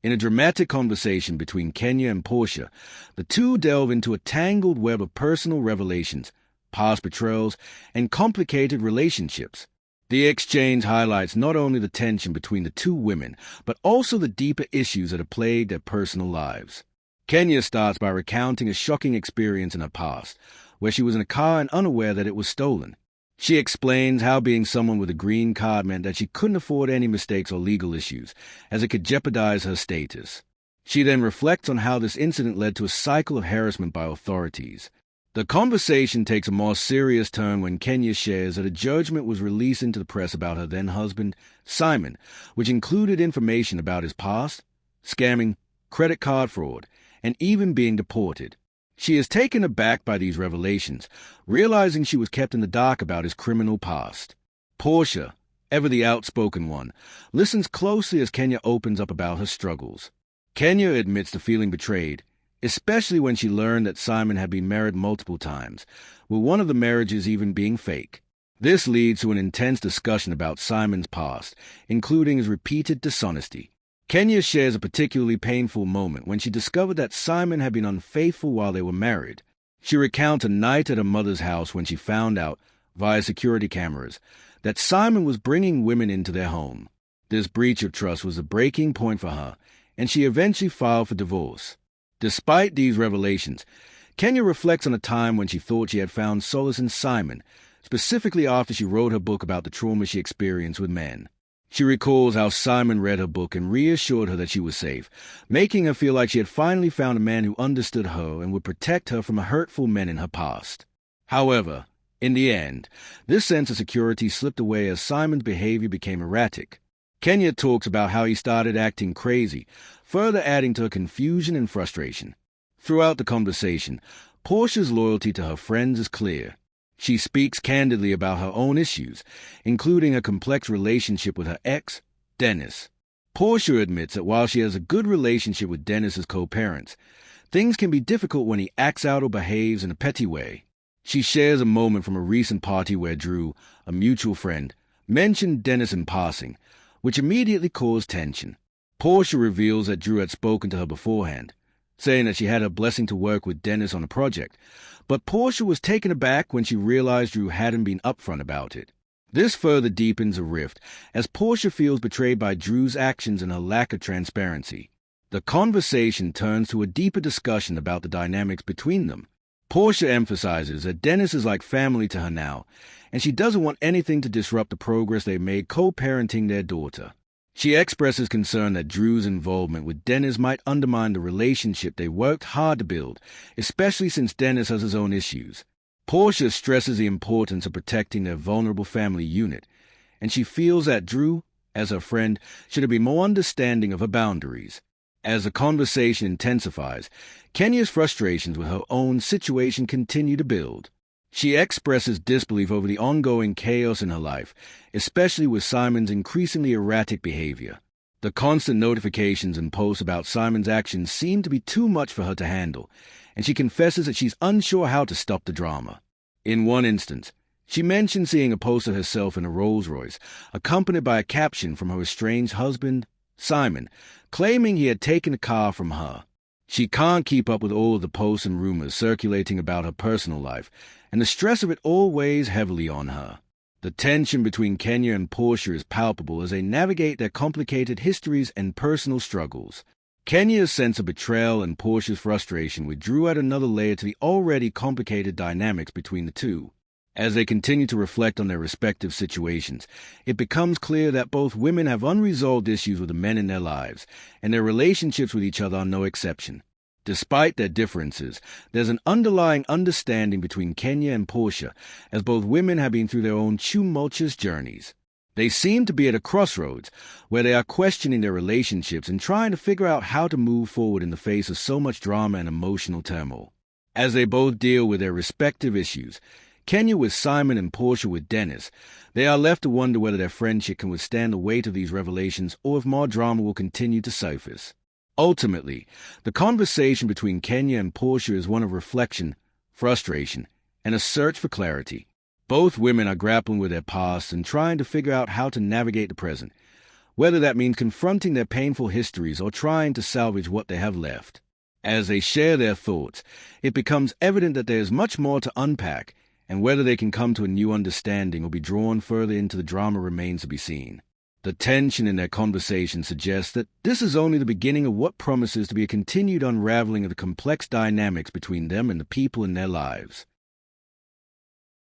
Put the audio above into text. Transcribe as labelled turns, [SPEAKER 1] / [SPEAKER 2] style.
[SPEAKER 1] In a dramatic conversation between Kenya and Porsha, the two delve into a tangled web of personal revelations, past betrayals, and complicated relationships. The exchange highlights not only the tension between the two women, but also the deeper issues that have plagued their personal lives. Kenya starts by recounting a shocking experience in her past, where she was in a car and unaware that it was stolen. She explains how being someone with a green card meant that she couldn't afford any mistakes or legal issues, as it could jeopardize her status. She then reflects on how this incident led to a cycle of harassment by authorities. The conversation takes a more serious turn when Kenya shares that a judgment was released into the press about her then-husband, Simon, which included information about his past, scamming, credit card fraud, and even being deported. She is taken aback by these revelations, realizing she was kept in the dark about his criminal past. Porsha, ever the outspoken one, listens closely as Kenya opens up about her struggles. Kenya admits to feeling betrayed, especially when she learned that Simon had been married multiple times, with one of the marriages even being fake. This leads to an intense discussion about Simon's past, including his repeated dishonesty. Kenya shares a particularly painful moment when she discovered that Simon had been unfaithful while they were married. She recounts a night at her mother's house when she found out, via security cameras, that Simon was bringing women into their home. This breach of trust was a breaking point for her, and she eventually filed for divorce. Despite these revelations, Kenya reflects on a time when she thought she had found solace in Simon, specifically after she wrote her book about the trauma she experienced with men. She recalls how Simon read her book and reassured her that she was safe, making her feel like she had finally found a man who understood her and would protect her from hurtful men in her past. However, in the end, this sense of security slipped away as Simon's behavior became erratic. Kenya talks about how he started acting crazy, further adding to her confusion and frustration. Throughout the conversation, Porsha's loyalty to her friends is clear. She speaks candidly about her own issues, including a complex relationship with her ex, Dennis. Porsha admits that while she has a good relationship with Dennis's co-parents, things can be difficult when he acts out or behaves in a petty way. She shares a moment from a recent party where Drew, a mutual friend, mentioned Dennis in passing, which immediately caused tension. Porsha reveals that Drew had spoken to her beforehand, saying that she had a blessing to work with Dennis on a project, but Porsha was taken aback when she realized Drew hadn't been upfront about it. This further deepens a rift, as Porsha feels betrayed by Drew's actions and her lack of transparency. The conversation turns to a deeper discussion about the dynamics between them. Porsha emphasizes that Dennis is like family to her now, and she doesn't want anything to disrupt the progress they made co-parenting their daughter. She expresses concern that Drew's involvement with Dennis might undermine the relationship they worked hard to build, especially since Dennis has his own issues. Porsha stresses the importance of protecting their vulnerable family unit, and she feels that Drew, as her friend, should be more understanding of her boundaries. As the conversation intensifies, Kenya's frustrations with her own situation continue to build. She expresses disbelief over the ongoing chaos in her life, especially with Simon's increasingly erratic behavior. The constant notifications and posts about Simon's actions seem to be too much for her to handle, and she confesses that she's unsure how to stop the drama. In one instance, she mentions seeing a post of herself in a Rolls-Royce, accompanied by a caption from her estranged husband, Simon, claiming he had taken the car from her. She can't keep up with all of the posts and rumors circulating about her personal life, and the stress of it all weighs heavily on her. The tension between Kenya and Porsha is palpable as they navigate their complicated histories and personal struggles. Kenya's sense of betrayal and Porsha's frustration with Drew add another layer to the already complicated dynamics between the two. As they continue to reflect on their respective situations, it becomes clear that both women have unresolved issues with the men in their lives, and their relationships with each other are no exception. Despite their differences, there's an underlying understanding between Kenya and Porsha, as both women have been through their own tumultuous journeys. They seem to be at a crossroads, where they are questioning their relationships and trying to figure out how to move forward in the face of so much drama and emotional turmoil. As they both deal with their respective issues, Kenya with Simon and Porsha with Dennis, they are left to wonder whether their friendship can withstand the weight of these revelations or if more drama will continue to surface. Ultimately, the conversation between Kenya and Porsha is one of reflection, frustration, and a search for clarity. Both women are grappling with their past and trying to figure out how to navigate the present, whether that means confronting their painful histories or trying to salvage what they have left. As they share their thoughts, it becomes evident that there is much more to unpack, and whether they can come to a new understanding or be drawn further into the drama remains to be seen. The tension in their conversation suggests that this is only the beginning of what promises to be a continued unraveling of the complex dynamics between them and the people in their lives.